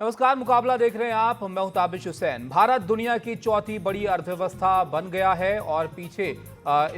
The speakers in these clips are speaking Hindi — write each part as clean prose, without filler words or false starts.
नमस्कार, मुकाबला देख रहे हैं आप। मैं हूं ताबिश हुसैन। भारत दुनिया की चौथी बड़ी अर्थव्यवस्था बन गया है और पीछे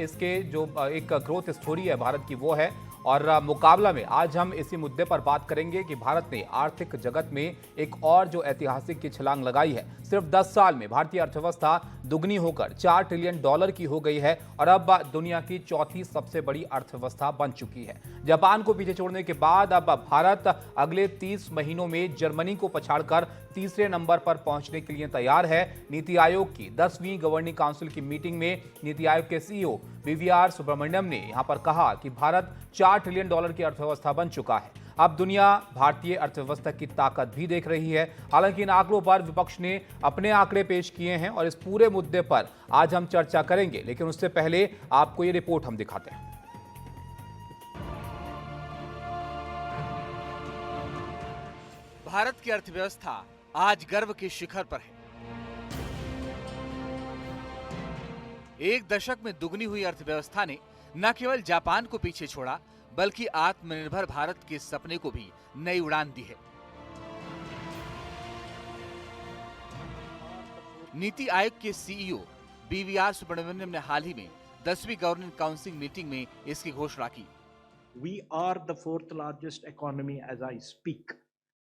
इसके जो एक ग्रोथ स्टोरी है भारत की, वो है। और मुकाबला में आज हम इसी मुद्दे पर बात करेंगे कि भारत ने आर्थिक जगत में एक और जो ऐतिहासिक की छलांग लगाई है। सिर्फ 10 साल में भारतीय अर्थव्यवस्था दुगनी होकर $4 ट्रिलियन की हो गई है और अब दुनिया की चौथी सबसे बड़ी अर्थव्यवस्था बन चुकी है। जापान को पीछे छोड़ने के बाद अब भारत अगले 30 महीनों में जर्मनी को पछाड़कर तीसरे नंबर पर पहुंचने के लिए तैयार है। नीति आयोग की 10वीं गवर्निंग काउंसिल की मीटिंग में नीति आयोग के सीईओ BVR सुब्रमण्यम ने यहां पर कहा कि भारत $4 ट्रिलियन की अर्थव्यवस्था बन चुका है। अब दुनिया भारतीय अर्थव्यवस्था की ताकत भी देख रही है। हालांकि इन आंकड़ों पर विपक्ष ने अपने आंकड़े पेश किए हैं और इस पूरे मुद्दे पर आज हम चर्चा करेंगे, लेकिन उससे पहले आपको ये रिपोर्ट हम दिखाते हैं। भारत की अर्थव्यवस्था आज गर्व के शिखर पर है। एक दशक में दुगनी हुई अर्थव्यवस्था ने न केवल जापान को पीछे छोड़ा, बल्कि आत्मनिर्भर भारत के सपने को भी नई उड़ान दी है। नीति आयोग के सीईओ BVR सुब्रमण्यम ने हाल ही में 10वीं गवर्निंग काउंसिल मीटिंग में इसकी घोषणा की। We are the fourth largest economy as I speak.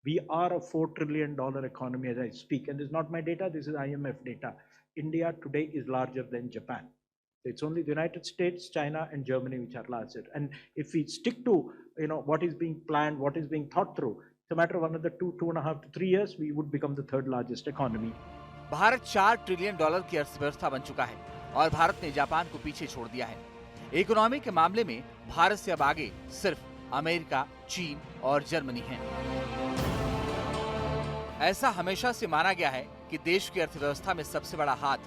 We are a $4 trillion economy as I speak. And this is not my data, this is IMF data. India today is larger than Japan. It's only the United States, China, and Germany which are larger. And if we stick to what is being planned, what is being thought through, it's a matter of another 2.5 to 3 years, we would become the third largest economy. Bharat $4 trillion की अर्थव्यवस्था बन चुका है और भारत ने जापान को पीछे छोड़ दिया है। इकोनॉमी के मामले में भारत से अब आगे सिर्फ अमेरिका, चीन और जर्मनी हैं। ऐसा हमेशा से माना गया है कि देश की अर्थव्यवस्था में सबसे बड़ा हाथ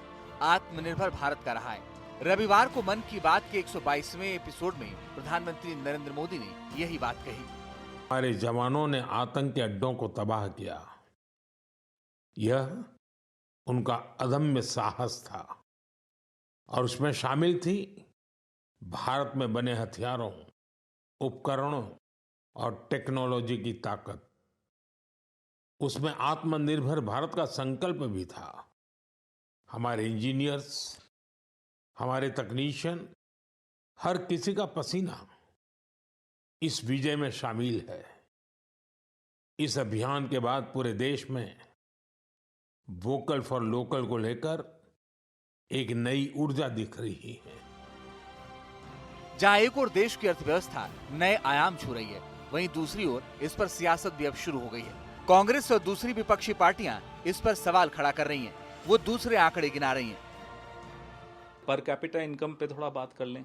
आत्मनिर्भर भारत का रहा है। रविवार को मन की बात के 122वें एपिसोड में प्रधानमंत्री नरेंद्र मोदी ने यही बात कही। हमारे जवानों ने आतंकी अड्डों को तबाह किया। यह उनका अदम्य साहस था और उसमें शामिल थी भारत में बने हथियारों, उपकरणों और टेक्नोलॉजी की ताकत। उसमें आत्मनिर्भर भारत का संकल्प भी था। हमारे इंजीनियर्स, हमारे तकनीशियन, हर किसी का पसीना इस विजय में शामिल है। इस अभियान के बाद पूरे देश में वोकल फॉर लोकल को लेकर एक नई ऊर्जा दिख रही है। जहां एक ओर देश की अर्थव्यवस्था नए आयाम छू रही है, वहीं दूसरी ओर इस पर सियासत भी अब शुरू हो गई है। कांग्रेस और दूसरी विपक्षी पार्टियां इस पर सवाल खड़ा कर रही हैं। वो दूसरे आंकड़े गिना रही हैं। पर कैपिटा इनकम पे थोड़ा बात कर लें,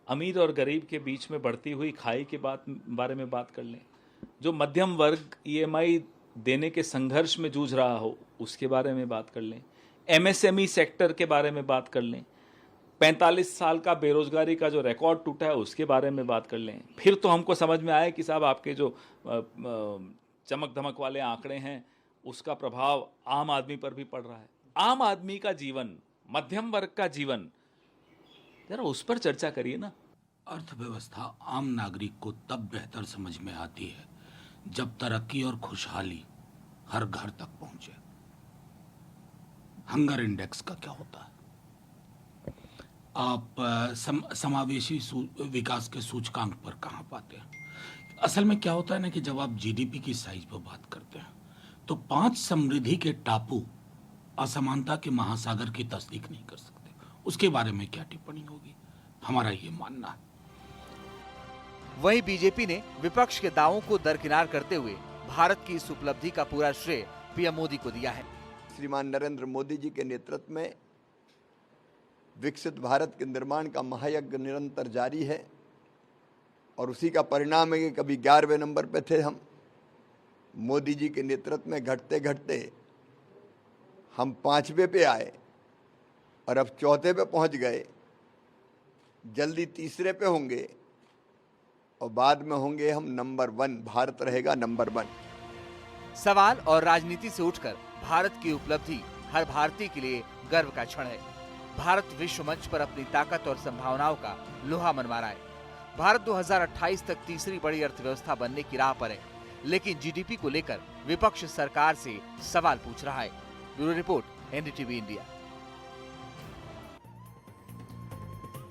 अमीर और गरीब के बीच में बढ़ती हुई खाई के बारे में बात कर लें, जो मध्यम वर्ग EMI देने के संघर्ष में जूझ रहा हो उसके बारे में बात कर लें, MSME सेक्टर के बारे में बात कर लें, 45 साल का बेरोजगारी का जो रिकॉर्ड टूटा है उसके बारे में बात कर लें। फिर तो हमको समझ में आए कि साहब आपके जो चमक धमक वाले आंकड़े हैं उसका प्रभाव आम आदमी पर भी पड़ रहा है। आम आदमी का जीवन, मध्यम वर्ग का जीवन, जरा उस पर चर्चा करिए ना। अर्थव्यवस्था आम नागरिक को तब बेहतर समझ में आती है जब तरक्की और खुशहाली हर घर तक पहुंचे। हंगर इंडेक्स का क्या होता है? आप समावेशी विकास के सूचकांक पर कहां पाते हैं? असल में क्या होता है ना कि जब आप GDP की साइज पर बात करते हैं तो 5 समृद्धि के टापू असमानता के महासागर की तस्दीक नहीं कर सकते। उसके बारे में क्या टिप्पणी होगी? हमारा ये मानना है। वहीं बीजेपी ने विपक्ष के दावों को दरकिनार करते हुए भारत की इस उपलब्धि का पूरा श्रेय PM मोदी को दिया है। श्रीमान नरेंद्र मोदी जी के नेतृत्व में विकसित भारत के निर्माण का महायज्ञ निरंतर जारी है और उसी का परिणाम है कि कभी 11वें नंबर पे थे हम, मोदी जी के नेतृत्व में घटते घटते हम 5वें पे आए और अब 4थे पे पहुंच गए। जल्दी तीसरे पे होंगे और बाद में होंगे हम नंबर 1। भारत रहेगा नंबर 1। सवाल और राजनीति से उठकर भारत की उपलब्धि हर भारतीय के लिए गर्व का क्षण है। भारत विश्व मंच पर अपनी ताकत और संभावनाओं का लोहा मनवा रहा है। भारत 2028 तक तीसरी बड़ी अर्थव्यवस्था बनने की राह पर है। लेकिन जीडीपी को लेकर विपक्ष सरकार से सवाल पूछ रहा है। Bureau report, NDTV India.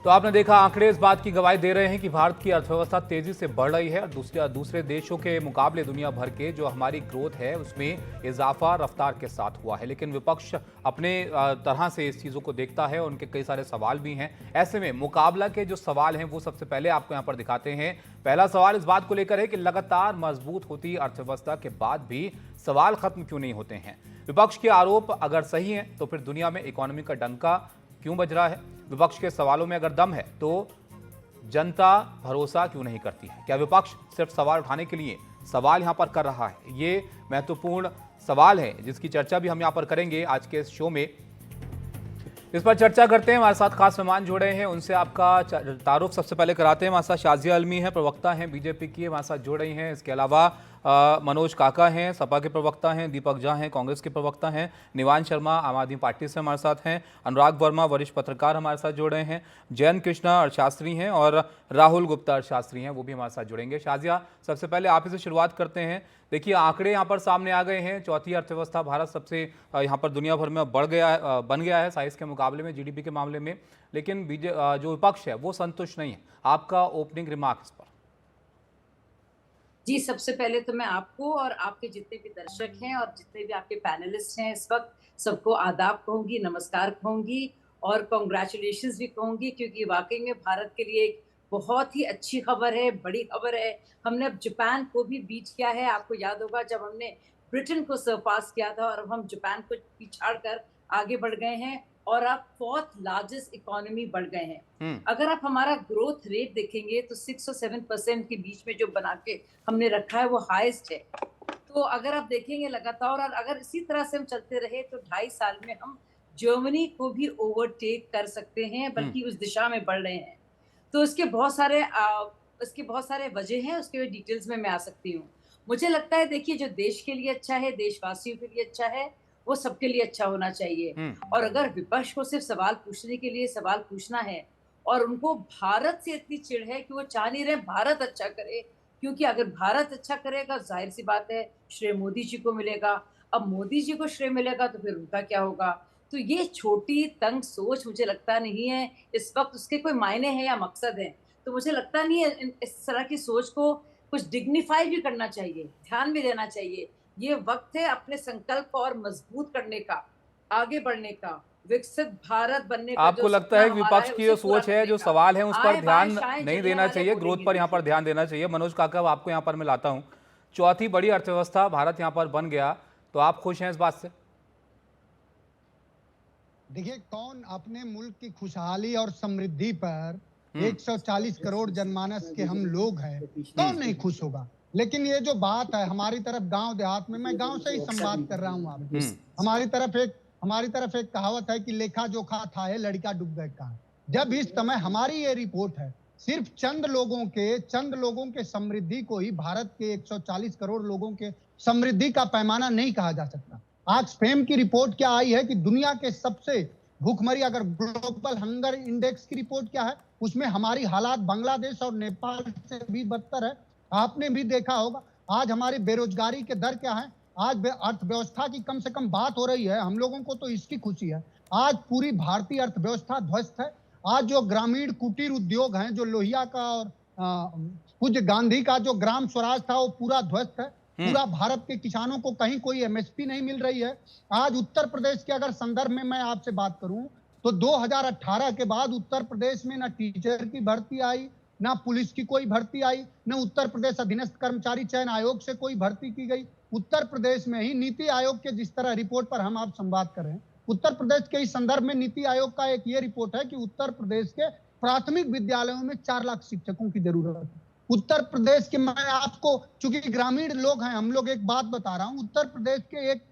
तो आपने देखा, आंकड़े इस बात की गवाही दे रहे हैं कि भारत की अर्थव्यवस्था तेजी से बढ़ रही है और दूसरे देशों के मुकाबले दुनिया भर के जो हमारी ग्रोथ है उसमें इजाफा रफ्तार के साथ हुआ है। लेकिन विपक्ष अपने तरह से इस चीज़ों को देखता है, उनके कई सारे सवाल भी हैं। ऐसे में मुकाबला के जो सवाल हैं वो सबसे पहले आपको यहाँ पर दिखाते हैं। पहला सवाल इस बात को लेकर है कि लगातार मजबूत होती अर्थव्यवस्था के बाद भी सवाल खत्म क्यों नहीं होते हैं। विपक्ष के आरोप अगर सही हैं तो फिर दुनिया में इकोनॉमी का डंका क्यों बज रहा है। विपक्ष के सवालों में अगर दम है तो जनता भरोसा क्यों नहीं करती है। क्या विपक्ष सिर्फ सवाल उठाने के लिए सवाल यहां पर कर रहा है? ये महत्वपूर्ण सवाल है जिसकी चर्चा भी हम यहां पर करेंगे आज के इस शो में। इस पर चर्चा करते हैं, हमारे साथ खास मेहमान जुड़े हैं, उनसे आपका तारुफ सबसे पहले कराते हैं। हमारे साथ शाजिया अलमी है, प्रवक्ता हैं बीजेपी की, हमारे साथ जुड़ रही हैं। इसके अलावा मनोज काका हैं, सपा के प्रवक्ता हैं, दीपक झा हैं, कांग्रेस के प्रवक्ता हैं, निवान शर्मा आम आदमी पार्टी से हमारे साथ हैं, अनुराग वर्मा वरिष्ठ पत्रकार हमारे साथ जुड़ रहे हैं, जयंत कृष्णा अर्थशास्त्री हैं और राहुल गुप्ता अर्थशास्त्री हैं, वो भी हमारे साथ जुड़ेंगे। शाजिया, सबसे पहले आप ही से शुरुआत करते हैं। देखिए, आंकड़े यहाँ पर सामने आ गए हैं। चौथी अर्थव्यवस्था भारत सबसे यहाँ पर दुनिया भर में बन गया है साइज के मुकाबले में, जीडीपी के मामले में। लेकिन जो विपक्ष है वो संतुष्ट नहीं है। आपका ओपनिंग रिमार्क इस पर। जी, सबसे पहले तो मैं आपको और आपके जितने भी दर्शक हैं और जितने भी आपके पैनलिस्ट हैं इस वक्त, सबको आदाब कहूंगी, नमस्कार कहूंगी और कॉन्ग्रेचुलेशंस भी कहूंगी, क्योंकि वाकई में भारत के लिए एक बहुत ही अच्छी खबर है, बड़ी खबर है। हमने अब जापान को भी बीट किया है। आपको याद होगा जब हमने ब्रिटेन को सरपास किया था और अब हम जापान को पिछाड़ कर आगे बढ़ गए हैं और अब 4th लार्जेस्ट इकोनॉमी बढ़ गए हैं। अगर आप हमारा ग्रोथ रेट देखेंगे तो 6 और 7% के बीच में जो बना के हमने रखा है वो हाईएस्ट है। तो अगर आप देखेंगे लगातार और अगर इसी तरह से हम चलते रहे तो 2.5 साल में हम जर्मनी को भी ओवरटेक कर सकते हैं, बल्कि उस दिशा में बढ़ रहे हैं। तो इसके बहुत सारे वजह हैं, उसके डिटेल्स में मैं आ सकती हूँ। मुझे लगता है, देखिए, जो देश के लिए अच्छा है, देशवासियों के लिए अच्छा है, वो सबके लिए अच्छा होना चाहिए। और अगर विपक्ष को सिर्फ सवाल पूछने के लिए सवाल पूछना है और उनको भारत से इतनी चिढ़ है कि वो चाह नहीं रहे भारत अच्छा करे, क्योंकि अगर भारत अच्छा करेगा जाहिर सी बात है श्रेय मोदी जी को मिलेगा। अब मोदी जी को श्रेय मिलेगा तो फिर उनका क्या होगा। तो ये छोटी तंग सोच मुझे लगता नहीं है इस वक्त उसके कोई मायने हैं या मकसद है। तो मुझे लगता नहीं है इस तरह की सोच को कुछ डिग्निफाई भी करना चाहिए, ध्यान भी देना चाहिए। ये वक्त है अपने संकल्प और मजबूत करने का, आगे बढ़ने का, विकसित भारत बनने का। आपको लगता है विपक्ष की जो सोच है, जो सवाल है, उस पर ध्यान नहीं देना चाहिए, ग्रोथ पर यहाँ पर ध्यान देना चाहिए? मनोज काका, आपको यहाँ पर मैं लाता हूँ। चौथी बड़ी अर्थव्यवस्था भारत यहाँ पर बन गया, तो आप खुश हैं इस बात से? देखिए, कौन अपने मुल्क की खुशहाली और समृद्धि पर 140 करोड़ जनमानस के हम लोग हैं, कौन नहीं खुश होगा। लेकिन ये जो बात है हमारी तरफ गांव देहात में, मैं गांव से ही संवाद कर रहा हूँ आप, हमारी तरफ एक कहावत है कि लेखा जोखा था है लड़का डूब गए कहाँ। जब इस समय हमारी ये रिपोर्ट है, सिर्फ चंद लोगों के समृद्धि को ही भारत के 140 करोड़ लोगों के समृद्धि का पैमाना नहीं कहा जा सकता। आज फेम की रिपोर्ट क्या आई है कि दुनिया के सबसे भूखमरी, अगर ग्लोबल हंगर इंडेक्स की रिपोर्ट क्या है, उसमें हमारी हालात बांग्लादेश और नेपाल से भी बदतर है। आपने भी देखा होगा आज हमारी बेरोजगारी के दर क्या है। आज अर्थव्यवस्था की कम से कम बात हो रही है, हम लोगों को तो इसकी खुशी है। आज पूरी भारतीय अर्थव्यवस्था ध्वस्त है। आज जो ग्रामीण कुटीर उद्योग हैं, जो लोहिया का और पूज्य गांधी का जो ग्राम स्वराज था, वो पूरा ध्वस्त है। पूरा भारत के किसानों को कहीं कोई एमएसपी नहीं मिल रही है। आज उत्तर प्रदेश के अगर संदर्भ में मैं आपसे बात करूं तो 2018 के बाद उत्तर प्रदेश में ना टीचर की भर्ती आई, ना पुलिस की कोई भर्ती आई, न उत्तर प्रदेश अधीनस्थ कर्मचारी चयन आयोग से कोई भर्ती की गई। उत्तर प्रदेश में ही नीति आयोग के जिस तरह रिपोर्ट पर हम आप संवाद कर रहे हैं, उत्तर प्रदेश के इस संदर्भ में नीति आयोग का एक ये रिपोर्ट है कि उत्तर प्रदेश के प्राथमिक विद्यालयों में 4 लाख शिक्षकों की जरूरत है। उत्तर प्रदेश के, मैं आपको, चूंकि ग्रामीण लोग हैं हम लोग, एक बात बता रहा हूं। उत्तर प्रदेश के एक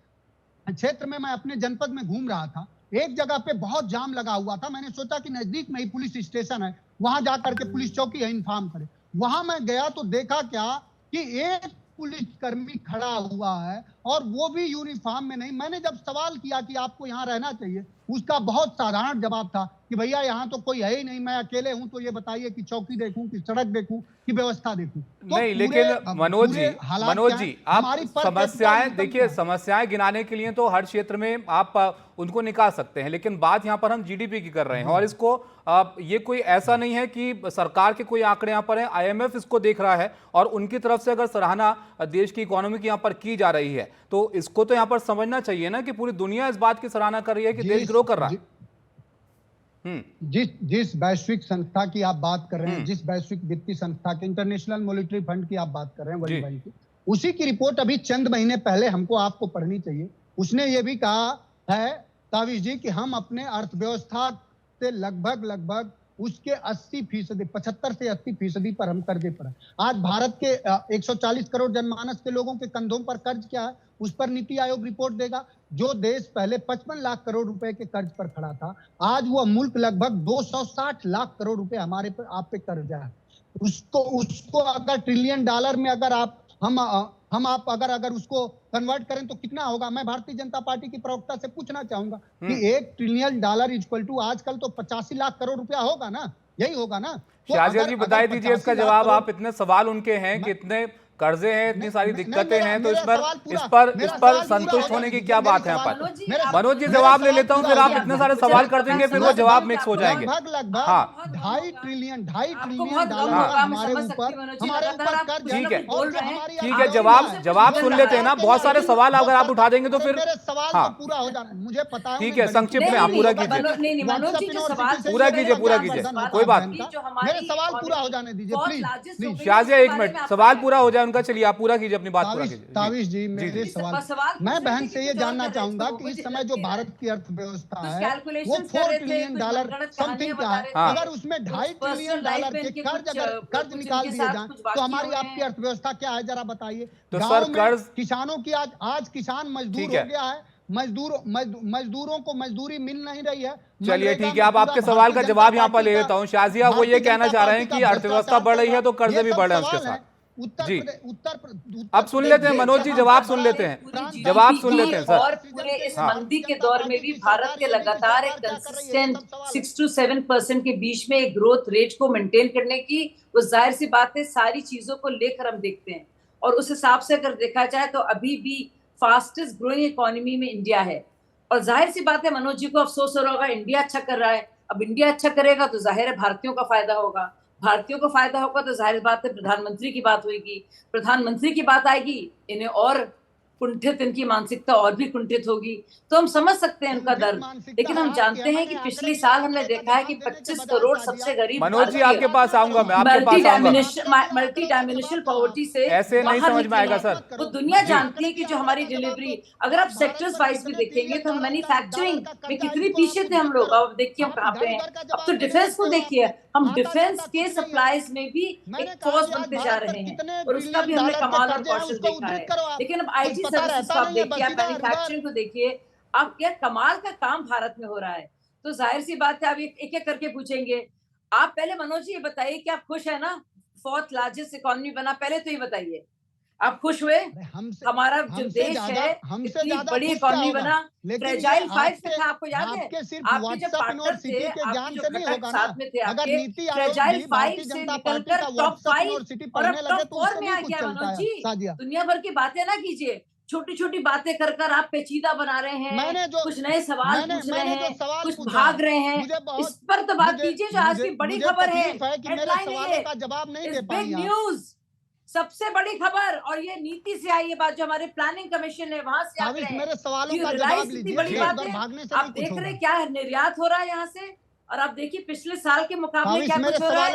क्षेत्र में मैं अपने जनपद में घूम रहा था, एक जगह पे बहुत जाम लगा हुआ था। मैंने सोचा कि नजदीक में ही पुलिस स्टेशन है, वहां जाकर के पुलिस चौकी है, इन्फॉर्म करे। वहां मैं गया तो देखा क्या कि एक पुलिसकर्मी खड़ा हुआ है और वो भी यूनिफॉर्म में नहीं। मैंने जब सवाल किया कि आपको यहाँ रहना चाहिए, उसका बहुत साधारण जवाब था कि भैया यहाँ तो कोई है ही नहीं, मैं अकेले हूं, तो ये बताइए कि चौकी देखूं कि सड़क देखूं कि व्यवस्था देखूं। तो नहीं, लेकिन मनोज जी आप समस्याएं देखिए, समस्याएं गिनाने के लिए तो हर क्षेत्र में आप उनको निकाल सकते हैं, लेकिन बात यहां पर हम जीडीपी की कर रहे हैं और इसको ये कोई ऐसा नहीं है कि सरकार के कोई आंकड़े यहां पर हैं, आईएमएफ इसको देख रहा है और उनकी तरफ से अगर सराहना देश की इकोनॉमी की यहां पर की जा रही है तो इसको तो यहां पर समझना चाहिए ना कि पूरी दुनिया इस बात की सराहना कर रही है कि देश ग्रो कर रहा है। जिस वैश्विक संस्था की आप बात कर रहे हैं, जिस वैश्विक वित्तीय संस्था के, इंटरनेशनल मॉनेटरी फंड की आप बात कर रहे हैं, वर्ल्ड बैंक की, उसी की रिपोर्ट अभी चंद महीने पहले हमको आपको पढ़नी चाहिए। उसने ये भी कहा है ताविश जी कि हम अपने अर्थव्यवस्था से लगभग उसके 80%, 75 से 80% पर हम कर्जे पर हैं। आज भारत के 140 करोड़ जनमानस के लोगों के कंधों पर कर्ज क्या है, उस पर नीति आयोग रिपोर्ट देगा। जो देश पहले 55 लाख करोड़ रुपए के कर्ज पर खड़ा था, आज वो मुल्क लगभग 260 लाख करोड़ रुपए हमारे पर, आप पे कर्जा है। उसको अगर ट्रिलियन डॉलर में अगर आप अगर उसको कन्वर्ट करें तो कितना होगा? मैं भारतीय जनता पार्टी की प्रवक्ता से पूछना चाहूंगा कि 1 ट्रिलियन डॉलर इक्वल टू आजकल तो 85 लाख करोड़ रुपया होगा ना, यही होगा ना। तो शाजिया जी बता दीजिए इसका जवाब। आप इतने सवाल उनके हैं कि इतने कर्जे हैं, इतनी सारी दिक्कतें हैं, तो इस पर संतुष्ट होने की क्या बात है यहाँ पर? मनोज जी जवाब ले लेता हूँ, फिर आप इतने सारे सवाल कर देंगे, फिर वो जवाब मिक्स हो जाएंगे। हाँ, 2.5 ट्रिलियन डॉलर हमारे ऊपर कर्ज। ठीक है, जवाब सुन लेते हैं ना। बहुत सारे सवाल अगर आप उठा देंगे तो फिर हाँ पूरा हो जाना, मुझे पता है। ठीक है, संक्षिप्त में आप पूरा कीजिए, पूरा कीजिए, कोई बात नहीं, मेरे सवाल पूरा हो जाने दीजिए प्लीज। शाजिया 1 मिनट, सवाल पूरा हो जाए उनका। चलिए आप पूरा कीजिए, अपनी बात पूरा कीजिए। ताविश जी मेरे सवाल, मैं बहन से ये जानना चाहूंगा कि इस समय जो भारत की अर्थव्यवस्था है वो 4 ट्रिलियन डॉलर समथिंग का है। अगर उसमें 2.5 ट्रिलियन डॉलर के कर्ज निकाल दिए जाए तो हमारी आपकी अर्थव्यवस्था क्या है, जरा बताइए। तो सर कर्ज, किसानों की आज किसान मजदूर हो गया है, मजदूरों को मजदूरी मिल नहीं रही है। चलिए ठीक है, अब आपके सवाल का जवाब यहाँ पर ले लेता हूँ। शाजिया वो ये कहना चाह रहे हैं कि अर्थव्यवस्था बढ़ रही है तो कर्जे भी बढ़ रहे हैं उसके साथ। जी अब सुन लेते हैं मनोज जी, जवाब सुन लेते हैं, जवाब सुन लेते हैं सर। और पूरे इस मंदी के दौर में भी भारत के लगातार एक कंसिस्टेंट 6 to 7% के बीच में एक ग्रोथ रेट को मेंटेन करने की, वो जाहिर सी बात है सारी चीजों को लेकर हम देखते हैं। और उस हिसाब से अगर देखा जाए तो अभी भी फास्टेस्ट ग्रोइंग इकोनॉमी में इंडिया है। और जाहिर सी बात है मनोज जी को अफसोस हो रहा होगा, इंडिया अच्छा कर रहा है। अब इंडिया अच्छा करेगा तो जाहिर है भारतीयों का फायदा होगा, भारतीयों को फायदा होगा तो जाहिर बात है प्रधानमंत्री की बात होगी, प्रधानमंत्री की बात आएगी, इन्हें और कुंठित, इनकी मानसिकता और भी कुंठित होगी। तो हम समझ सकते हैं उनका दर्द, लेकिन हम जानते हैं कि पिछले साल हमने देखा है कि 25 करोड़ सबसे गरीब, मनोज जी आपके पास आऊंगा, मैं आपके पास आऊंगा, मल्टी डायमेंशनल पॉवर्टी से ऐसे नहीं समझ में आएगा सर। वो दुनिया जानती है कि जो हमारी डिलीवरी, अगर आप सेक्टर्स वाइज भी देखेंगे तो हम मैन्युफैक्चरिंग में कितनी पीछे थे हम लोग, अब देखिए हम कहाँ पे हैं। अब तो डिफेंस को देखिए, हम डिफेंस के सप्लाईज में भी एक फोर्स बनते जा रहे हैं और उसका भी हमने कमाल और कौशल देखा है। लेकिन अब आईटी सर्विसेज को आप देखिए, आप मैन्युफैक्चरिंग को देखिए, आप क्या कमाल का काम भारत में हो रहा है। तो जाहिर सी बात है, आप एक एक करके पूछेंगे। आप पहले मनोज जी ये बताइए कि आप खुश है ना? 4th लार्जेस्ट इकोनॉमी बना, पहले तो ये बताइए आप खुश हुए? हमारा जो देश है इतनी बड़ी इकोनॉमी बना, फ्रेजाइल 5 पे था, आपको याद है? आपके जब पार्टनर थे, आपके जो घटक साथ में थे आपके, फ्रेजाइल 5 से निकलकर टॉप 5 और अब टॉप 4 में आ गया मनोज जी। दुनिया भर की बातें ना कीजिए, छोटी छोटी बातें कर कर आप पेचीदा बना रहे हैं, कुछ नए सवाल पूछ रहे हैं, कुछ भाग रहे हैं। इस पर तो बात कीजिए जो आज की बड़ी खबर है, बिग न्यूज, सबसे बड़ी खबर। और ये नीति से आई है बात, जो हमारे प्लानिंग कमीशन है वहां से बड़ी बात है। आप देख रहे क्या निर्यात हो रहा है यहाँ से, और आप देखिए पिछले साल के मुकाबले क्या कुछ हो रहा है।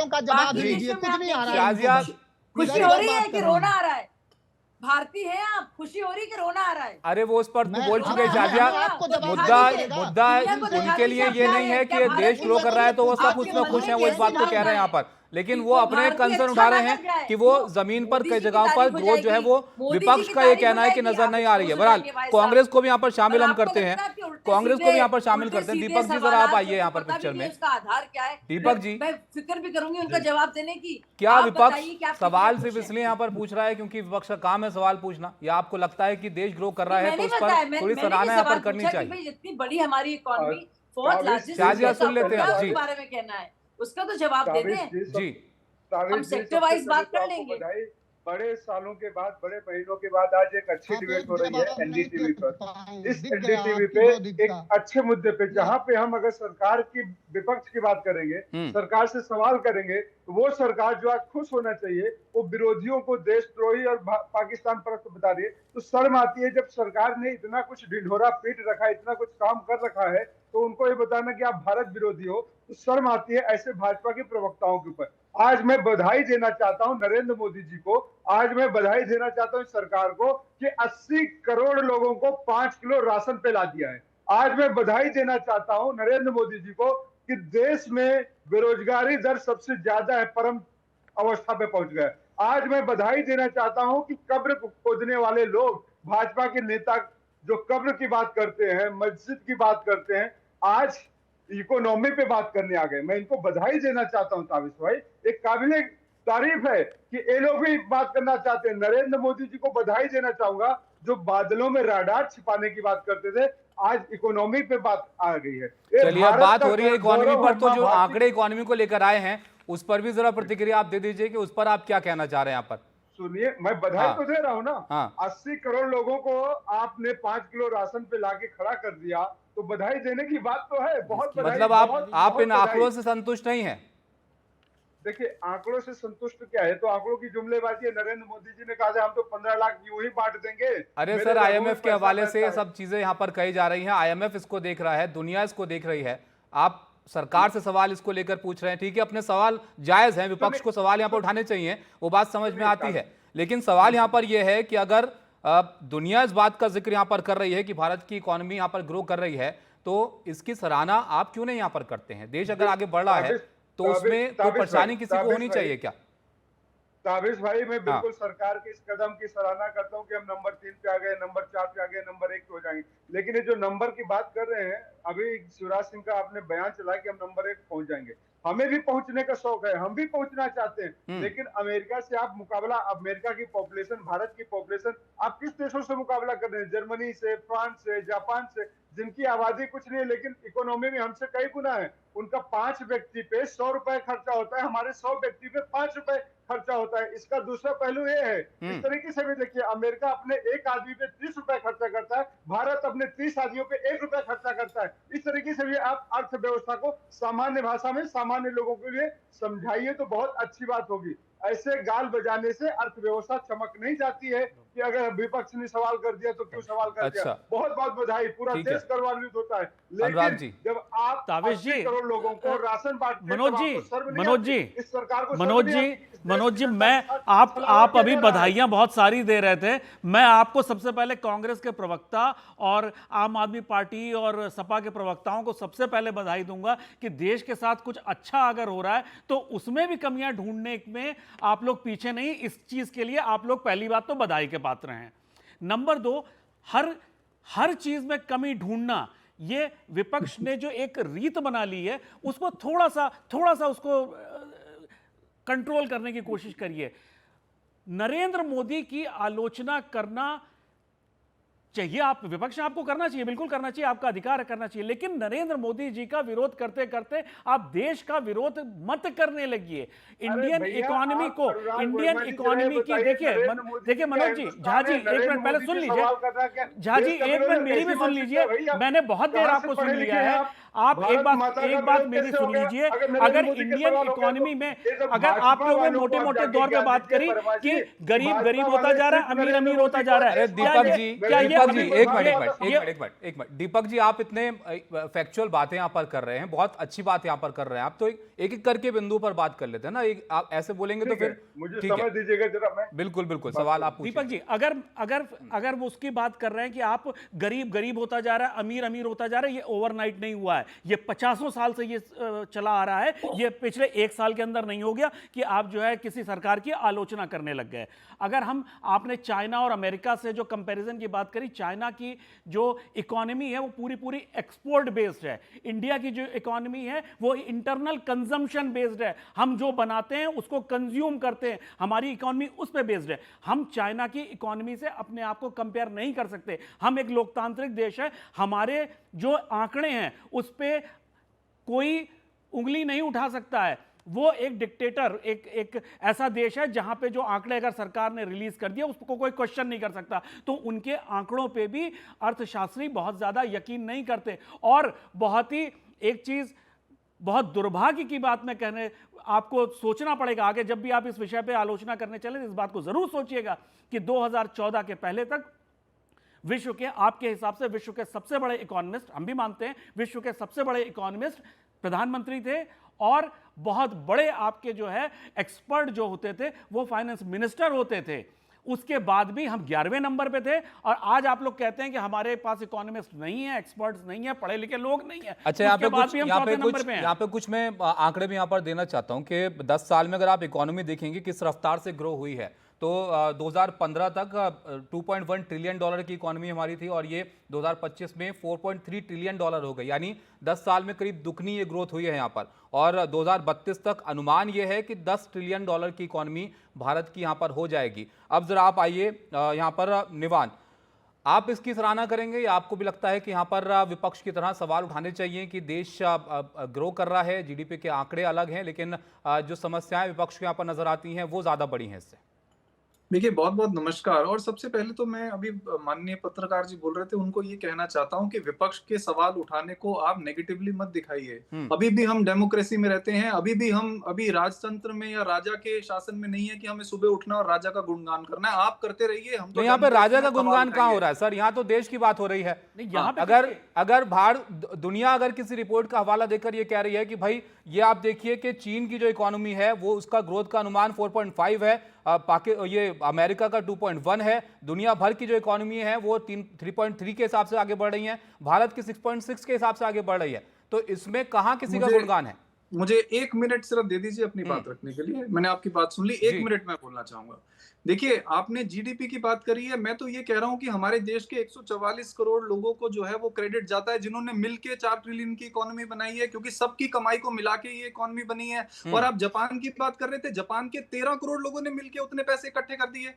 खुशी हो रही है कि रोना आ रहा है? भारतीय है आप, खुशी हो रही कि रोना आ रहा है? अरे वो उस पर तू बोल चुके शाजिया, मुद्दा उनके लिए ये नहीं है कि देश ग्रो कर रहा है तो वो सब उसमें खुश हैं, वो इस बात को कह रहे हैं यहाँ पर। लेकिन वो अपने कंसर्न उठा रहे हैं कि वो जमीन पर कई जगहों पर ग्रोथ जो है वो विपक्ष का ये कहना है कि नजर नहीं आ रही है। बहरहाल कांग्रेस को भी यहाँ पर शामिल हम करते हैं, कांग्रेस को भी यहाँ पर शामिल करते हैं। दीपक जी जरा आप आइए यहाँ पर पिक्चर में। उसका आधार क्या है दीपक जी? मैं फिक्र भी करूंगी उनका जवाब देने की। क्या विपक्ष सवाल सिर्फ इसलिए यहाँ पर पूछ रहा है क्योंकि विपक्ष का काम है सवाल पूछना, या आपको लगता है कि देश ग्रो कर रहा है तो उस पर थोड़ी सराहना यहाँ पर करनी चाहिए? इतनी बड़ी हमारी इकोनॉमी फोर्थ लार्जेस्ट शाजिया सुन लेते हैं जी। बारे में कहना है, उसका तो जवाब दे दें। जी हम सेक्टर वाइज बात कर लेंगे। बड़े सालों के बाद, बड़े महीनों के बाद आज एक अच्छी आप डिबेट एक हो रही है जवाब नहीं एनडीटीवी दे पर। पाएंगे। इस दिख गया एनडीटीवी आपकी पे वो दिखता। एक अच्छे मुद्दे पे, जहां पे हम अगर सरकार की विपक्ष की बात करेंगे, सरकार से सवाल करेंगे, तो वो सरकार जो आज खुश होना चाहिए, वो विरोधियों को देशद्रोही और पाकिस्तान परस्त बता रही है। तो शर्म आती है जब सरकार ने इतना कुछ ढिढोरा पीट रखा है, इतना कुछ काम कर रखा है, तो उनको ये बताना कि आप भारत विरोधी हो, तो शर्म आती है ऐसे भाजपा के प्रवक्ताओं के ऊपर। आज मैं बधाई देना चाहता हूं नरेंद्र मोदी जी को, आज मैं बधाई देना चाहता हूं सरकार को कि 80 करोड़ लोगों को 5 किलो राशन पे ला दिया है। आज मैं बधाई देना चाहता हूं नरेंद्र मोदी जी को कि देश में बेरोजगारी दर सबसे ज्यादा है, परम अवस्था पे पहुंच गया। आज मैं बधाई देना चाहता हूं कि कब्र खोदने वाले लोग, भाजपा के नेता जो कब्र की बात करते हैं, मस्जिद की बात करते हैं, आज इकोनॉमी पे बात करने आ गए। मैं इनको बधाई देना चाहता हूं ताबिश भाई, एक काबिले तारीफ है कि ये लोग भी बात करना चाहते हैं। नरेंद्र मोदी जी को बधाई देना चाहूंगा जो बादलों में राडार छिपाने की बात करते थे, आज इकोनॉमी पे बात आ गई है। चलिए, अब बात हो रही है इकोनॉमी पर, तो जो आंकड़े इकोनॉमी को लेकर आए हैं उस पर भी जरा प्रतिक्रिया आप दे दीजिए कि उस पर आप क्या कहना चाह रहे हैं यहाँ पर। सुनिए, मैं बधाई तो दे रहा हूं ना। 80 करोड़ लोगों को आपने 5 किलो राशन पे लाके खड़ा कर दिया, तो बधाई देने की बात तो है। बहुत बधाई। मतलब आप इन आंकड़ों से संतुष्ट नहीं है? देखिए, आंकड़ों से संतुष्ट क्या है, तो आंकड़ों की जुमलेबाजी है। नरेंद्र मोदी जी ने कहा था हम तो 15 लाख यूं ही बांट देंगे। अरे सर, आईएमएफ के हवाले से सब चीजें यहाँ पर कही जा रही हैं। आईएमएफ इसको देख रहा है, दुनिया इसको देख रही है, आप सरकार से सवाल इसको लेकर पूछ रहे हैं। ठीक है, अपने सवाल जायज हैं, विपक्ष को सवाल यहाँ पर उठाने चाहिए, वो बात समझ में आती है। लेकिन सवाल यहाँ पर यह है कि अगर दुनिया इस बात का जिक्र यहाँ पर कर रही है कि भारत की इकोनॉमी यहाँ पर ग्रो कर रही है, तो इसकी सराहना आप क्यों नहीं यहाँ पर करते हैं? देश अगर आगे बढ़ रहा है तो उसमें कोई परेशानी किसी को होनी चाहिए क्या? ताबिश भाई, मैं बिल्कुल सरकार के इस कदम की सराहना करता हूं कि हम नंबर 3 पे आ गए, नंबर 4 पे आ गए, नंबर 1 पे हो जाएंगे। लेकिन ये जो नंबर की बात कर रहे हैं, अभी शिवराज सिंह का आपने बयान चला कि हम नंबर 1 पहुंच जाएंगे। हमें भी पहुंचने का शौक है, हम भी पहुंचना चाहते हैं, लेकिन अमेरिका से आप मुकाबला, अमेरिका की पॉपुलेशन, भारत की पॉपुलेशन, आप किस देशों से मुकाबला कर रहे हैं? जर्मनी से, फ्रांस से, जापान से, जिनकी आबादी कुछ नहीं है लेकिन इकोनॉमी में हमसे कई गुना है। उनका 5 व्यक्ति पे 100 रुपए खर्चा होता है, हमारे 100 व्यक्ति पे 5 रुपए खर्चा होता है। इसका दूसरा पहलू ये है, इस तरीके से भी देखिए, अमेरिका अपने एक आदमी पे 30 रुपए खर्चा करता है, भारत अपने 30 आदमियों पे 1 रुपया खर्चा करता है। इस तरीके से भी आप अर्थव्यवस्था को सामान्य भाषा में सामान्य लोगों के लिए समझाइए तो बहुत अच्छी बात होगी। ऐसे गाल बजाने से अर्थव्यवस्था चमक नहीं जाती है कि अगर विपक्ष ने सवाल कर दिया तो क्यों सवाल कर दिया। बहुत बहुत बधाई, पूरा देश गौरवान्वित होता है। लेकिन जब आप 80 करोड़ लोगों को राशन बांटते हैं, इस सरकार को मनोज जी, मैं आप अभी बधाइयां बहुत सारी दे रहे थे। मैं आपको सबसे पहले कांग्रेस के प्रवक्ता और आम आदमी पार्टी और सपा के प्रवक्ताओं को सबसे पहले बधाई दूंगा कि देश के साथ कुछ अच्छा अगर हो रहा है तो उसमें भी कमियां ढूंढने में आप लोग पीछे नहीं। इस चीज के लिए आप लोग पहली बात तो बधाई के पात्र हैं। नंबर 2, हर चीज में कमी ढूंढना, ये विपक्ष ने जो एक रीत बना ली है उसको थोड़ा सा उसको कंट्रोल करने की कोशिश करिए। नरेंद्र मोदी की आलोचना करना चाहिए, आप विपक्ष आपको करना चाहिए, बिल्कुल करना चाहिए, आपका अधिकार है करना चाहिए, लेकिन नरेंद्र मोदी जी का विरोध करते करते आप देश का विरोध मत करने लगिए। इंडियन इकोनॉमी की देखिए मनोज जी, झा जी एक मिनट पहले सुन लीजिए, झा जी एक मिनट मेरी भी सुन लीजिए, मैंने बहुत देर आपको सुन लिया है। आप एक बात मेरी सुन लीजिए। अगर इंडियन इकोनॉमी में अगर आप लोगों ने मोटे मोटे दौर पे बात करी कि गरीब होता जा रहा है, अमीर होता जा रहा है, दीपक जी एक मिनट दीपक जी, आप इतने फैक्चुअल बातें यहाँ पर कर रहे हैं, बहुत अच्छी बात यहाँ पर कर रहे हैं आप, तो एक एक करके बिंदु पर बात कर लेते हैं ना। आप ऐसे बोलेंगे तो फिर मुझे समझ दीजिएगा जरा। मैं बिल्कुल सवाल आप दीपक जी, अगर वो उसकी बात कर रहे हैं कि आप गरीब होता जा रहा है, अमीर होता जा रहा है, ये ओवरनाइट नहीं हुआ है, ये 50 साल से ये चला आ रहा है, ये पिछले 1 साल के अंदर नहीं हो गया कि आप जो है किसी सरकार की आलोचना करने लग गए। अगर आपने चाइना और अमेरिका से जो कंपैरिजन की बात करी, चाइना की जो इकोनॉमी है वो पूरी पूरी एक्सपोर्ट बेस्ड है, इंडिया की जो इकोनॉमी है वो इंटरनल कंजम्पशन बेस्ड है, हम जो बनाते हैं उसको कंज्यूम करते हैं, हमारी इकोनॉमी उस पर बेस्ड है। हम चाइना की इकोनॉमी से अपने आप को कंपेयर नहीं कर सकते। हम एक लोकतांत्रिक देश है, हमारे जो आंकड़े हैं उस पर कोई उंगली नहीं उठा सकता है। वो एक डिक्टेटर, एक ऐसा देश है जहां पे जो आंकड़े अगर सरकार ने रिलीज कर दिया उसको कोई क्वेश्चन नहीं कर सकता। तो उनके आंकड़ों पे भी अर्थशास्त्री बहुत ज्यादा यकीन नहीं करते। और बहुत ही एक चीज, बहुत दुर्भाग्य की बात मैं कहने, आपको सोचना पड़ेगा आगे जब भी आप इस विषय पे आलोचना करने चले, इस बात को जरूर सोचिएगा कि 2014 के पहले तक विश्व के, आपके हिसाब से विश्व के सबसे बड़े इकोनॉमिस्ट, हम भी मानते हैं विश्व के सबसे बड़े इकोनॉमिस्ट प्रधानमंत्री थे, और बहुत बड़े आपके जो है एक्सपर्ट जो होते थे वो फाइनेंस मिनिस्टर होते थे। उसके बाद भी हम 11वें नंबर पे थे, और आज आप लोग कहते हैं कि हमारे पास इकोनॉमिस्ट नहीं है, एक्सपर्ट्स नहीं है, पढ़े लिखे लोग नहीं है। अच्छा, यहाँ पे कुछ मैं आंकड़े भी यहाँ पर देना चाहता हूँ कि 10 साल में अगर आप इकोनॉमी देखेंगे किस रफ्तार से ग्रो हुई है, तो 2015 तक 2.1 ट्रिलियन डॉलर की इकोनॉमी हमारी थी, और ये 2025 में 4.3 ट्रिलियन डॉलर हो गई, यानी 10 साल में करीब दुगनी ये ग्रोथ हुई है यहाँ पर। और 2032 तक अनुमान ये है कि 10 ट्रिलियन डॉलर की इकोनॉमी भारत की यहाँ पर हो जाएगी। अब जरा आप आइए यहाँ पर निवान, आप इसकी सराहना करेंगे या आपको भी लगता है कि यहाँ पर विपक्ष की तरह सवाल उठाने चाहिए कि देश ग्रो कर रहा है, जीडीपी के आंकड़े अलग हैं, लेकिन जो समस्याएं विपक्ष के यहाँ पर नजर आती हैं वो ज्यादा बड़ी हैं इससे? देखिए, बहुत बहुत नमस्कार। और सबसे पहले तो मैं अभी माननीय पत्रकार जी बोल रहे थे, उनको ये कहना चाहता हूं कि विपक्ष के सवाल उठाने को आप नेगेटिवली मत दिखाइए। अभी भी हम डेमोक्रेसी में रहते हैं, अभी राजतंत्र में या राजा के शासन में नहीं है कि हमें सुबह उठना और राजा का गुणगान करना है। आप करते रहिए, हम तो यहाँ पे राजा का गुणगान कहाँ हो रहा है सर? यहाँ तो देश की बात हो रही है। अगर दुनिया अगर किसी रिपोर्ट का हवाला देकर ये कह रही है कि भाई ये आप देखिए कि चीन की जो इकोनॉमी है वो उसका ग्रोथ का अनुमान 4.5 है, ये अमेरिका का 2.1 है, दुनिया भर की जो इकोनॉमी है वो 3.3 के हिसाब से आगे बढ़ रही है, भारत की 6.6 के हिसाब से आगे बढ़ रही है, तो इसमें कहां किसी का गुणगान है? मुझे 1 मिनट सिर्फ दे दीजिए अपनी बात रखने के लिए। मैंने आपकी बात सुन ली, 1 मिनट में बोलना चाहूंगा। देखिए, आपने जीडीपी की बात करी है, मैं तो ये कह रहा हूं कि हमारे देश के 144 करोड़ लोगों को जो है वो क्रेडिट जाता है, जिन्होंने मिलके 4 ट्रिलियन की इकोनॉमी बनाई है, क्योंकि सबकी कमाई को मिला के ये इकोनॉमी बनी है। और आप जापान की बात कर रहे थे, जापान के 13 करोड़ लोगों ने मिलके उतने पैसे इकट्ठे कर दिए।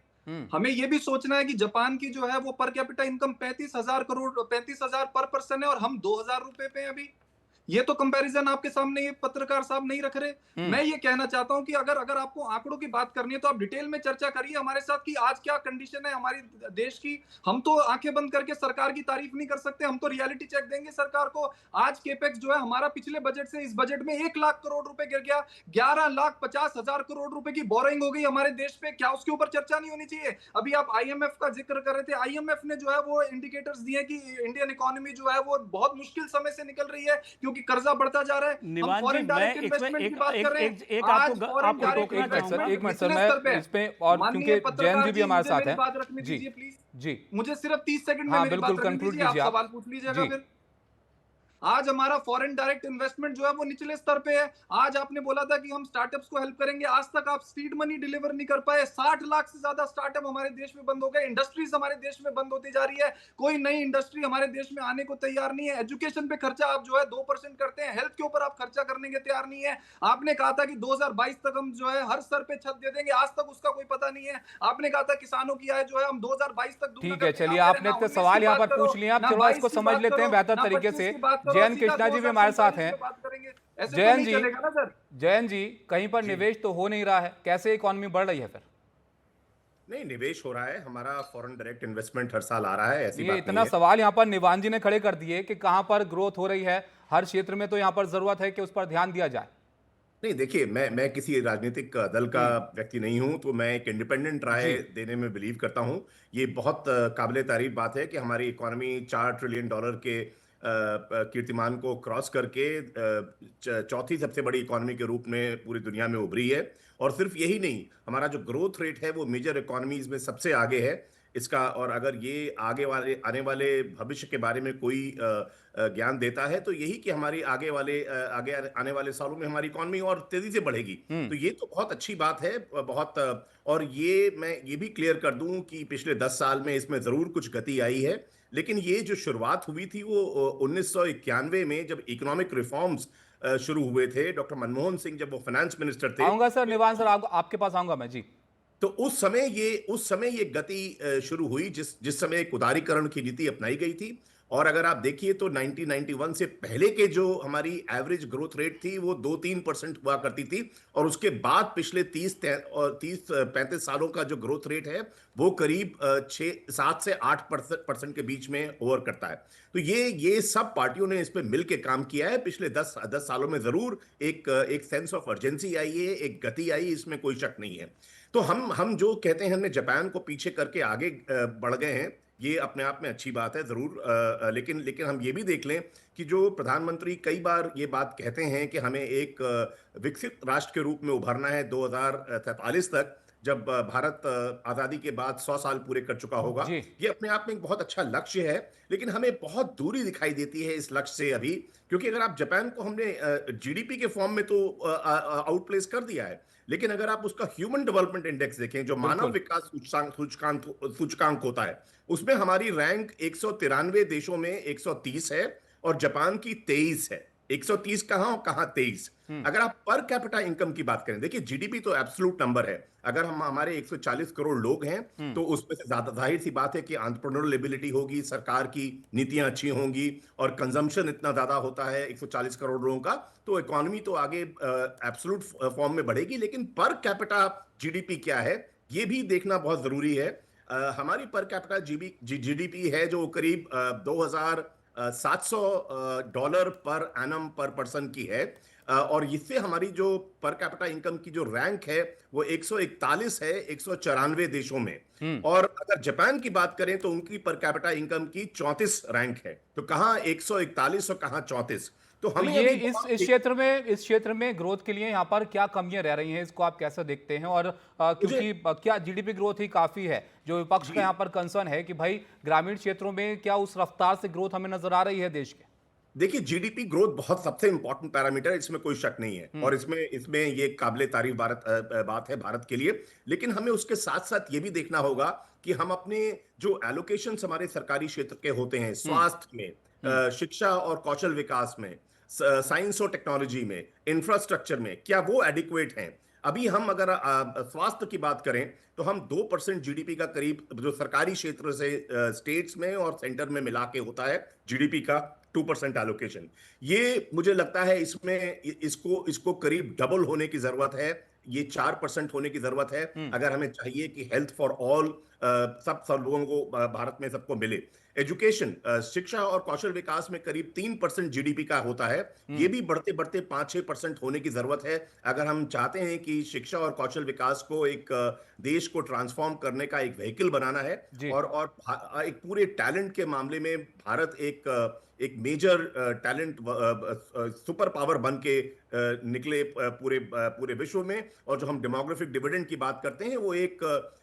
हमें ये भी सोचना है कि जापान की जो है वो पर कैपिटा इनकम 35,000 पर पर्सन है, और हम 2,000 रुपए पे हैं अभी। ये तो कंपैरिजन आपके सामने ये पत्रकार साहब नहीं रख रहे। मैं ये कहना चाहता हूं कि अगर आपको आंकड़ों की बात करनी है तो आप डिटेल में चर्चा करिए हमारे साथ कि आज क्या कंडीशन है हमारी देश की। हम तो आंखें बंद करके सरकार की तारीफ नहीं कर सकते, हम तो रियलिटी चेक देंगे सरकार को। आज केपेक्स जो है हमारा पिछले बजट से इस बजट में 1 लाख करोड़ रुपए गिर गया, 11,50,000 करोड़ रुपए की बोरिंग हो गई हमारे देश पे। क्या उसके ऊपर चर्चा नहीं होनी चाहिए? अभी आप आईएमएफ का जिक्र कर रहे थे, आईएमएफ ने जो है वो इंडिकेटर्स दिए कि इंडियन इकोनॉमी जो है वो बहुत मुश्किल समय से निकल रही है, क्योंकि कर्जा बढ़ता जा रहा है। निवान जी, मैं एक मिनट सर, मैं इस पे, और क्योंकि जैन जी भी हमारे साथ हैं, जी मुझे सिर्फ 30 सेकंड में मेरी बात रखने दीजिए, आप सवाल पूछ लीजिएगा फिर। आज हमारा फॉरेन डायरेक्ट इन्वेस्टमेंट जो है वो निचले स्तर पे है। आज आपने बोला था कि हम स्टार्टअप्स को हेल्प करेंगे, आज तक आप सीड मनी डिलीवर नहीं कर पाए। 60 लाख से ज्यादा स्टार्टअप हमारे देश में बंद हो गए, इंडस्ट्रीज हमारे देश में बंद होती जा रही है, कोई नई इंडस्ट्री हमारे देश में आने को तैयार नहीं है। एजुकेशन पे खर्चा आप जो है 2% करते हैं, हेल्थ के ऊपर आप खर्चा करने के तैयार नहीं है। आपने कहा था कि 2022 तक हम जो है हर स्तर पे छत दे देंगे, आज तक उसका कोई पता नहीं है। आपने कहा था किसानों की आय जो है हम 2022 तक। ठीक है, चलिए, आपने इतने सवाल यहाँ पर पूछ लिए, आप थोड़ा इसको समझ लेते हैं बेहतर तरीके से। जैन कृष्णा जी भी हमारे साथ हैं। जैन जी, कहीं पर निवेश तो हो नहीं रहा है, कैसे इकोनॉमी बढ़ रही है फिर? नहीं, निवेश हो रहा है, हमारा फॉरेन डायरेक्ट इन्वेस्टमेंट हर साल आ रहा है, ऐसी ये बात इतना सवाल यहाँ पर निवान जी ने खड़े कर दिए कि कहां पर ग्रोथ हो रही है, हर क्षेत्र में, तो यहाँ पर जरूरत है कि उस पर ध्यान दिया जाए। नहीं, देखिए, मैं किसी राजनीतिक दल का व्यक्ति नहीं हूं, तो मैं एक इंडिपेंडेंट राय देने में बिलीव करता हूं। ये बहुत काबिले तारीफ बात है कि हमारी इकोनॉमी 4 ट्रिलियन डॉलर के कीर्तिमान को क्रॉस करके चौथी सबसे बड़ी इकोनॉमी के रूप में पूरी दुनिया में उभरी है। और सिर्फ यही नहीं, हमारा जो ग्रोथ रेट है वो मेजर इकोनॉमीज में सबसे आगे है। इसका, और अगर ये आगे वाले आने वाले भविष्य के बारे में कोई ज्ञान देता है तो यही कि हमारी आगे आने वाले सालों में हमारी इकॉनमी और तेजी से बढ़ेगी। तो ये तो बहुत अच्छी बात है, बहुत। और ये मैं ये भी क्लियर कर दूं कि पिछले 10 साल में इसमें जरूर कुछ गति आई है, लेकिन ये जो शुरुआत हुई थी वो 1991 में जब इकोनॉमिक रिफॉर्म्स शुरू हुए थे, डॉक्टर मनमोहन सिंह जब वो फाइनेंस मिनिस्टर थे। आऊंगा सर, निवान सर, आपके पास आऊंगा मैं जी। तो उस समय ये गति शुरू हुई जिस समय एक उदारीकरण की नीति अपनाई गई थी। और अगर आप देखिए तो 1991 से पहले के जो हमारी एवरेज ग्रोथ रेट थी वो 2-3% हुआ करती थी, और उसके बाद पिछले 30-35 सालों का जो ग्रोथ रेट है वो करीब 7 से 8% के बीच में ओवर करता है। तो ये सब पार्टियों ने इस पे मिलकर काम किया है। पिछले 10 सालों में जरूर एक सेंस ऑफ अर्जेंसी आई है, एक गति आई, इसमें कोई शक नहीं है। तो हम जो कहते हैं हमने जापान को पीछे करके आगे बढ़ गए हैं, ये अपने आप में अच्छी बात है जरूर। लेकिन हम ये भी देख लें कि जो प्रधानमंत्री कई बार ये बात कहते हैं कि हमें एक विकसित राष्ट्र के रूप में उभरना है 2043 तक, जब भारत आजादी के बाद 100 साल पूरे कर चुका होगा। ये अपने आप में एक बहुत अच्छा लक्ष्य है, लेकिन हमें बहुत दूरी दिखाई देती है इस लक्ष्य से अभी, क्योंकि अगर आप जापान को हमने जीडीपी के फॉर्म में तो आउटप्लेस कर दिया है, लेकिन अगर आप उसका ह्यूमन डेवलपमेंट इंडेक्स देखें, जो मानव विकास सूचकांक होता है, उसमें हमारी रैंक 193 देशों में 130 है और जापान की 23 है। 130 कहां और कहां 23। अगर आप पर कैपिटा इनकम की बात करें, देखिए जीडीपी तो एब्सोल्यूट नंबर है। अगर हमारे 140 करोड़ लोग हैं तो उसमें से ज्यादा जाहिर सी बात है कि एंटरप्रेन्योरियल एबिलिटी होगी, सरकार की नीतियां अच्छी होंगी, और कंजम्पशन इतना ज्यादा होता है 140 करोड़ लोगों का, तो इकोनॉमी तो आगे एब्सोल्यूट फॉर्म में बढ़ेगी। लेकिन पर कैपिटा जीडीपी क्या है ये भी देखना बहुत जरूरी है। हमारी पर कैपिटा जीडीपी है जो करीब $2,700 पर एनम पर पर्सन की है, और इससे हमारी जो पर कैपिटा इनकम की जो रैंक है वो 141 है 194 देशों में। और अगर जापान की बात करें तो उनकी पर कैपिटा इनकम की 34 रैंक है, तो कहां 141 और कहां 34। तो हमें ये इस क्षेत्र में ग्रोथ के लिए यहाँ पर क्या कमियां रह रही हैं, इसको आप कैसे देखते हैं? और क्योंकि क्या जीडीपी ग्रोथ ही काफी है, जो विपक्ष का यहाँ पर कंसर्न है कि भाई ग्रामीण क्षेत्रों में क्या उस रफ्तार से ग्रोथ हमें नजर आ रही है देश के? देखिए, जीडीपी ग्रोथ बहुत सबसे इंपॉर्टेंट पैरामीटर है, इसमें कोई शक नहीं है, और इसमें ये काबिले तारीफ बात है भारत के लिए। लेकिन हमें उसके साथ साथ ये भी देखना होगा कि हम अपने जो एलोकेशंस हमारे सरकारी क्षेत्र के होते हैं, स्वास्थ्य में, शिक्षा और कौशल विकास में, साइंस और टेक्नोलॉजी में, इंफ्रास्ट्रक्चर में, क्या वो एडिक्वेट हैं? अभी हम अगर स्वास्थ्य की बात करें तो हम 2% जीडीपी का करीब जो सरकारी क्षेत्र से स्टेट्स में और सेंटर में मिला के होता है जीडीपी का 2% एलोकेशन। ये मुझे लगता है इसमें इसको करीब डबल होने की जरूरत है, ये 4% होने की जरूरत है अगर हमें चाहिए कि हेल्थ फॉर ऑल सब लोगों को भारत में सबको मिले। एजुकेशन, शिक्षा और कौशल विकास में करीब 3% जीडीपी का होता है, ये भी बढ़ते बढ़ते 5-6% होने की जरूरत है अगर हम चाहते हैं कि शिक्षा और कौशल विकास को एक देश को ट्रांसफॉर्म करने का एक व्हीकल बनाना है, और एक पूरे टैलेंट के मामले में भारत एक मेजर टैलेंट सुपर पावर बन के निकले पूरे विश्व में। और जो हम डेमोग्राफिक डिविडेंड की बात करते हैं वो एक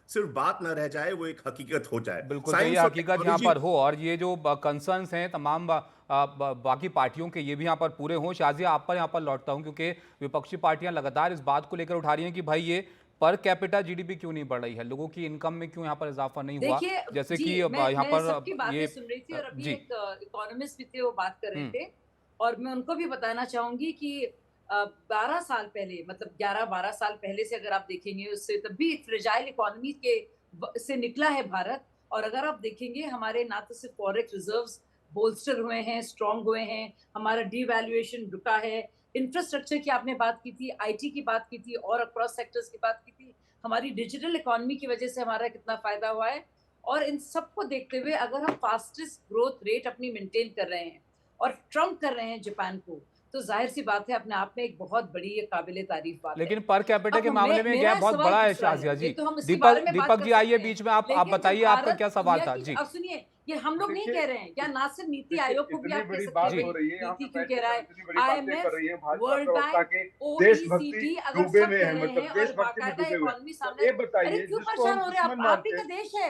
सिर्फ बात न रह जाए, वो एक हकीकत हो जाए। बिल्कुल, ये हकीकत यहाँ पर हो, और ये जो कंसर्न्स हैं तमाम बाकी पार्टियों के ये भी यहाँ पर पूरे हों। शाजिया, आप पर यहाँ पर लौटता हूँ, क्योंकि विपक्षी पार्टियां लगातार इस बात को लेकर उठा रही हैं कि भाई ये पर कैपिटा जीडीपी क्यों नहीं बढ़ रही है, लोगों की इनकम में क्यों यहाँ पर इजाफा नहीं हुआ? जैसे कि यहाँ पर ये सुन रही थी, और अभी एक इकोनॉमिस्ट भी थे, वो बात कर रहे थे, और मैं उनको भी बताना चाहूंगी कि 12 साल पहले, मतलब 11-12 साल पहले से अगर आप देखेंगे, उससे तब भी फ्रेजाइल इकोनॉमी से निकला है भारत। और अगर आप देखेंगे, हमारे ना तो सिर्फ फॉरेक्स रिजर्व्स बोल्स्टर हुए हैं, स्ट्रांग हुए हैं, हमारा डीवैल्यूएशन रुका है, इंफ्रास्ट्रक्चर की आपने बात की थी, आईटी की बात की थी, और अक्रॉस सेक्टर्स की बात की थी, हमारी डिजिटल इकोनॉमी की वजह से हमारा कितना फायदा हुआ है। और इन सबको देखते हुए अगर हम फास्टेस्ट ग्रोथ रेट अपनी मेंटेन कर रहे हैं और ट्रम्प कर रहे हैं जापान को, तो जाहिर सी बात है अपने आप में एक बहुत बड़ी काबिले तारीफ बात है। लेकिन पर कैपिटा के मामले में गैप बहुत बड़ा है शाजिया जी। दीपक जी आइए बीच में, आप बताइए आपका क्या सवाल था जी। अब सुनिए, ये हम लोग नहीं कह रहे हैं, या ना सिर्फ नीति आयोग को भी आप कह सकते हैं, नीति क्यों कह रहा है, IMF, वर्ल्ड बैंक, OECD अगर सब कह रहे हैं और बाकायदा इकोनॉमी सामने, अरे क्यों परेशान हो रहे हैं? आप ही का देश है,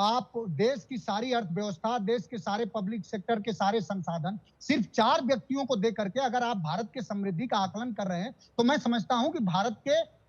आप देश की सारी अर्थव्यवस्था, देश के सारे पब्लिक सेक्टर के सारे संसाधन सिर्फ 4 व्यक्तियों को दे करके अगर आप भारत के समृद्धि का आकलन कर रहे हैं, तो मैं समझता हूं कि भारत के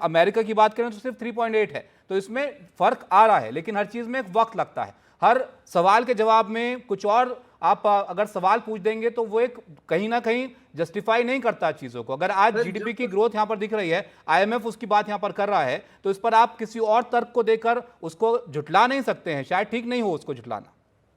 अमेरिका की बात करें तो सिर्फ 3.8 है। तो इसमें फर्क आ रहा है, लेकिन हर चीज में एक वक्त लगता है। हर सवाल के जवाब में कुछ और आप अगर सवाल पूछ देंगे तो वो एक कहीं ना कहीं जस्टिफाई नहीं करता चीजों को। अगर आज जीडीपी की ग्रोथ यहां पर दिख रही है, आईएमएफ उसकी बात यहां पर कर रहा है, तो इस पर आप किसी और तर्क को देकर उसको झुटला नहीं सकते हैं। शायद ठीक नहीं हो उसको झुटलाना।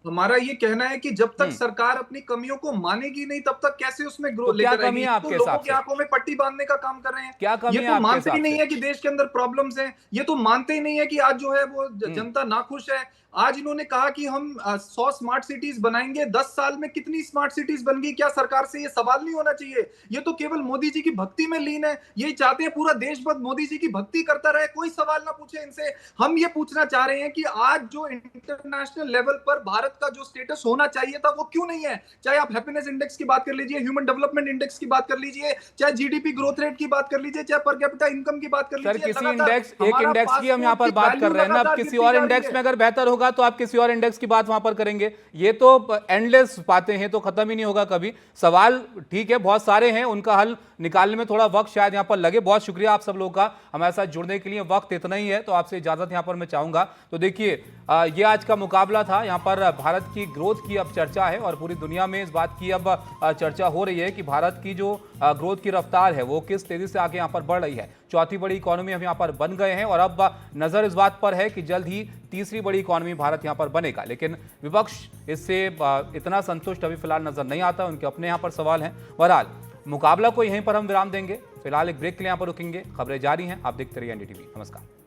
हमारा ये कहना है कि जब तक सरकार अपनी कमियों को मानेगी नहीं तब तक कैसे उसमें ग्रोथ तो क्या लेकर कमी है आएगी। आपके तो लोगों हिसाब की से? आंखों में पट्टी बांधने का काम कर रहे हैं। क्या कमी ये है तो आपके मानते ही हिसाब नहीं से? है कि देश के अंदर प्रॉब्लम्स हैं। ये तो मानते ही नहीं है कि आज जो है वो जनता नाखुश है। आज इन्होंने कहा कि हम 100 स्मार्ट सिटीज बनाएंगे। 10 साल में कितनी स्मार्ट सिटीज बन गई? क्या सरकार से ये सवाल नहीं होना चाहिए? ये तो केवल मोदी जी की भक्ति में लीन है। ये चाहते हैं पूरा देश बस मोदी जी की भक्ति करता रहे, कोई सवाल ना पूछे इनसे। हम ये पूछना चाह रहे हैं कि आज जो इंटरनेशनल लेवल पर भारत का जो स्टेटस होना चाहिए था वो क्यों नहीं है? चाहे आप हैप्पीनेस इंडेक्स की बात कर लीजिए, ह्यूमन डेवलपमेंट इंडेक्स की बात कर लीजिए, चाहे जीडीपी ग्रोथ रेट की बात कर लीजिए, चाहे पर कैपिटा इनकम की बात कर सर, लीजिए। किसी इंडेक्स, एक इंडेक्स की हम यहाँ पर बात कर रहे हैं ना, अब किसी और इंडेक्स में अगर बेहतर होगा तो आप किसी और इंडेक्स की बात वहां पर करेंगे। ये तो एंडलेस बातें हैं, तो खत्म ही नहीं होगा कभी। सवाल ठीक है, बहुत सारे हैं, उनका हल निकालने में थोड़ा वक्त शायद यहाँ पर लगे। बहुत शुक्रिया आप सब लोगों का हमारे साथ जुड़ने के लिए। वक्त इतना ही है तो आपसे इजाजत यहाँ पर मैं चाहूंगा। तो देखिए, ये आज का मुकाबला था। यहाँ पर भारत की ग्रोथ की अब चर्चा है और पूरी दुनिया में इस बात की अब चर्चा हो रही है कि भारत की जो ग्रोथ की रफ्तार है वो किस तेजी से आगे यहाँ पर बढ़ रही है। चौथी बड़ी इकोनॉमी हम यहाँ पर बन गए हैं और अब नजर इस बात पर है कि जल्द ही तीसरी बड़ी इकोनॉमी भारत यहाँ पर बनेगा। लेकिन विपक्ष इससे इतना संतुष्ट अभी फिलहाल नजर नहीं आता, उनके अपने यहाँ पर सवाल हैं। बहरहाल मुकाबला को यहीं पर हम विराम देंगे। फिलहाल एक ब्रेक के लिए यहाँ पर रुकेंगे। खबरें जारी हैं, आप देखते रहिए एनडीटीवी। नमस्कार।